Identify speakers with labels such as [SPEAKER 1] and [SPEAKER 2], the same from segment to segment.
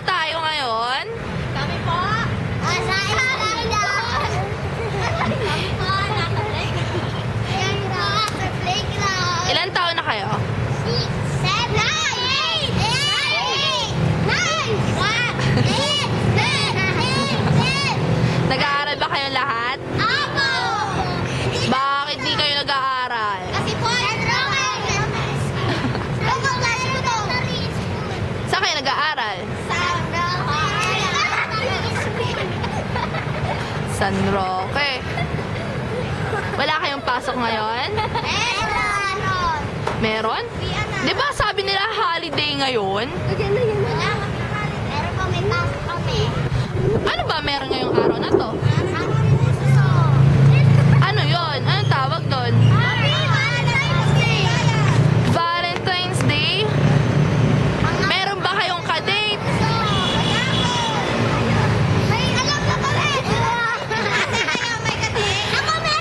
[SPEAKER 1] tayo ngayon?
[SPEAKER 2] Kami po. Sa playground. Kami po, nasa playground. Ayan po, sa playground.
[SPEAKER 1] Ilan taon na kayo?
[SPEAKER 2] 6, 7, 8, 9, 8, 9, 10.
[SPEAKER 1] Nag-aaral ba kayo lahat?
[SPEAKER 2] Apo!
[SPEAKER 1] Bakit di kayo nag-aaral?
[SPEAKER 2] Kasi po,
[SPEAKER 1] Saan kayo nag-aaral? San Roque. Wala kayong pasok ngayon? Meron? Di ba sabi nila holiday ngayon?
[SPEAKER 2] Meron po, may pasok kami.
[SPEAKER 1] Ano ba meron ngayong araw na to? Ano yon? Anong tawag doon? Valentine's Day? Meron ba kayong kadate?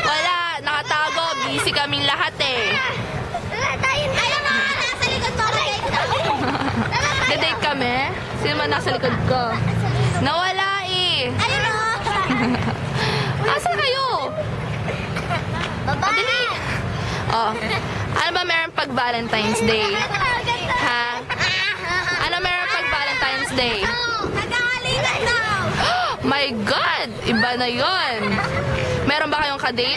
[SPEAKER 1] Wala, nakatago. Busy kaming lahat eh. Gadate kami? Sino man nasa likod ko? Nawala eh. Asa kayo? Dali. Oh. Ano ba meron pag Valentine's Day? Ha? Ano meron pag Valentine's Day? My God! Iba na yon. Meron ba kayong kadate?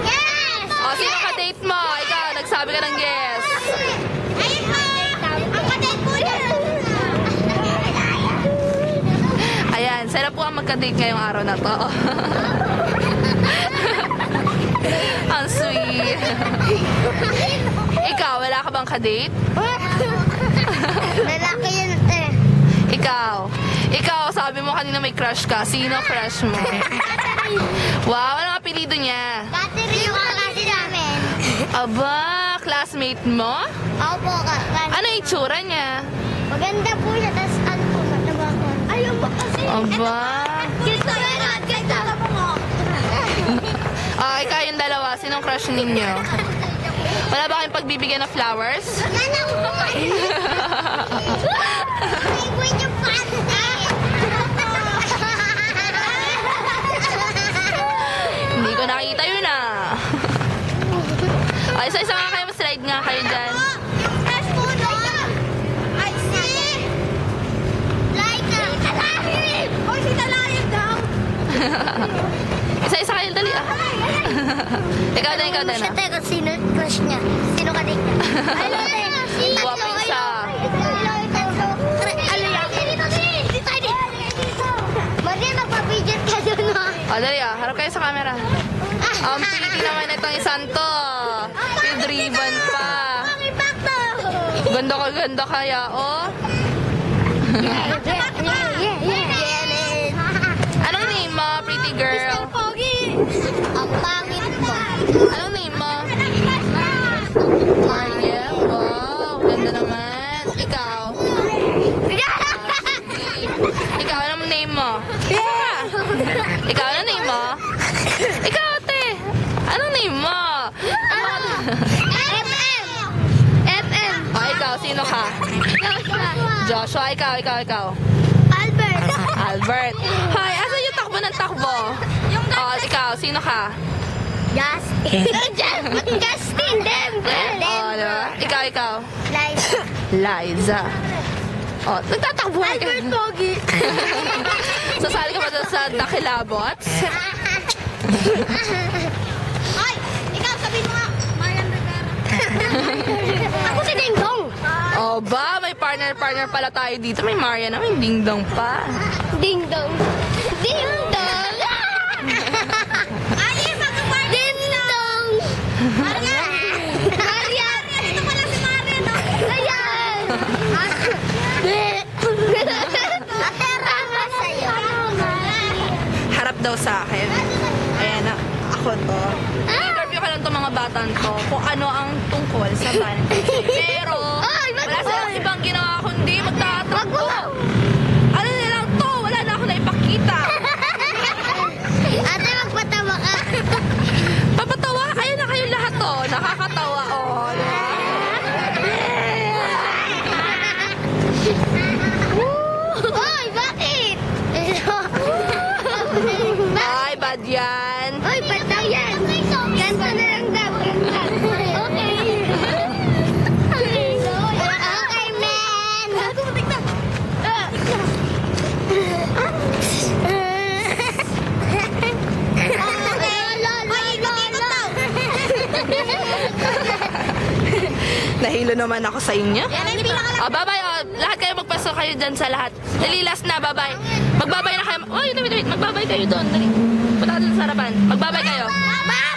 [SPEAKER 2] Yes!
[SPEAKER 1] O, sino kadate mo? Ikaw, nagsabi ka ng yes.
[SPEAKER 2] Ayun po! Ang kadate po niya!
[SPEAKER 1] Ayan, sila po ang magka-date ngayong araw na to. Ang sweet. Ikaw, wala ka bang kadate?
[SPEAKER 2] Lalaki yun eh.
[SPEAKER 1] Ikaw, sabi mo kanina may crush ka. Sino crush mo? Wow, anong apelido niya?
[SPEAKER 2] Catherine yung kaklase namin.
[SPEAKER 1] Aba, classmate mo?
[SPEAKER 2] Opo, kaklase.
[SPEAKER 1] Ano itsura niya?
[SPEAKER 2] Maganda po siya, tapos ano po, mataba ko. Ayun po kasi.
[SPEAKER 1] Aba.
[SPEAKER 2] Ganda meron, ganda mo.
[SPEAKER 1] Ah, ikaw yung dalawa. Sinong crush ninyo? Wala ba kayong pagbibigyan ng flowers?
[SPEAKER 2] Wala po. Favorite yung panty.
[SPEAKER 1] Hindi ko nakita yun ah. Ay, isa-isa nga kayo, slide nga kayo dyan.
[SPEAKER 2] Yung crush po doon. Ay, si Laika. Talahib! Oy, si Talahib daw.
[SPEAKER 1] Isa-isa kayo, dali ah. Ikaw na.
[SPEAKER 2] Siya teka, sino crush niya? Sino ka din? Ay, lote.
[SPEAKER 1] Guwapo isa.
[SPEAKER 2] Mali, magpapidget ka doon ha.
[SPEAKER 1] O, dali ah. Harap kayo sa camera. Ang pretty naman itong isang to. With ribbon pa. Ganda kaya, oh. Anong name mo, pretty girl?
[SPEAKER 2] Ang pangit mo.
[SPEAKER 1] Anong name mo? Mariel? Wow, ganda naman. Ikaw? Ikaw, anong name mo? Ikaw, anong name mo? Ikaw, ate. Anong name mo?
[SPEAKER 2] FM.
[SPEAKER 1] O, ikaw, sino ka? Joshua, ikaw. Albert. Hi, asan yung takbo ng takbo? O, ikaw, sino ka?
[SPEAKER 2] Justin Denver.
[SPEAKER 1] O, diba? Ikaw.
[SPEAKER 2] Liza.
[SPEAKER 1] Liza. O, nagtatakbuhan ka.
[SPEAKER 2] Albert Pogi.
[SPEAKER 1] Sasali ka ba doon sa Dakilabots?
[SPEAKER 2] Ay, ikaw sabihin mo nga. Marian Rivera. Ako si Ding Dong.
[SPEAKER 1] O ba, may partner pala tayo dito. May Maria na, may Ding Dong pa.
[SPEAKER 2] Ding Dong. Ding Dong. Ay, mag-partner. Ding Dong. Marian. Ito pala si Marian. Ayan. Atera ka sa'yo.
[SPEAKER 1] Harap daw sa akin. Ayan na, ako to. Interview ka lang itong mga batang to kung ano ang tungkol sa Valentine's Day. Pero, wala silang ibang ginawa kundi magtatakbo. Ano nilang to? Wala na ako na ipakita.
[SPEAKER 2] Ate, magpatawa ka.
[SPEAKER 1] Papatawa? Ayan na kayo lahat to. Nakakatawa, oh.
[SPEAKER 2] Oy!
[SPEAKER 1] Nahilo naman ako sa inyo.
[SPEAKER 2] Yan ang pinakalang.
[SPEAKER 1] Bye-bye. Lahat kayo magpaso kayo dyan sa lahat. Dali, last na. Bye-bye. Magbabay na kayo. Wait. Magbabay kayo doon. Dali. Punta ka doon sa harapan. Magbabay kayo.
[SPEAKER 2] Bye!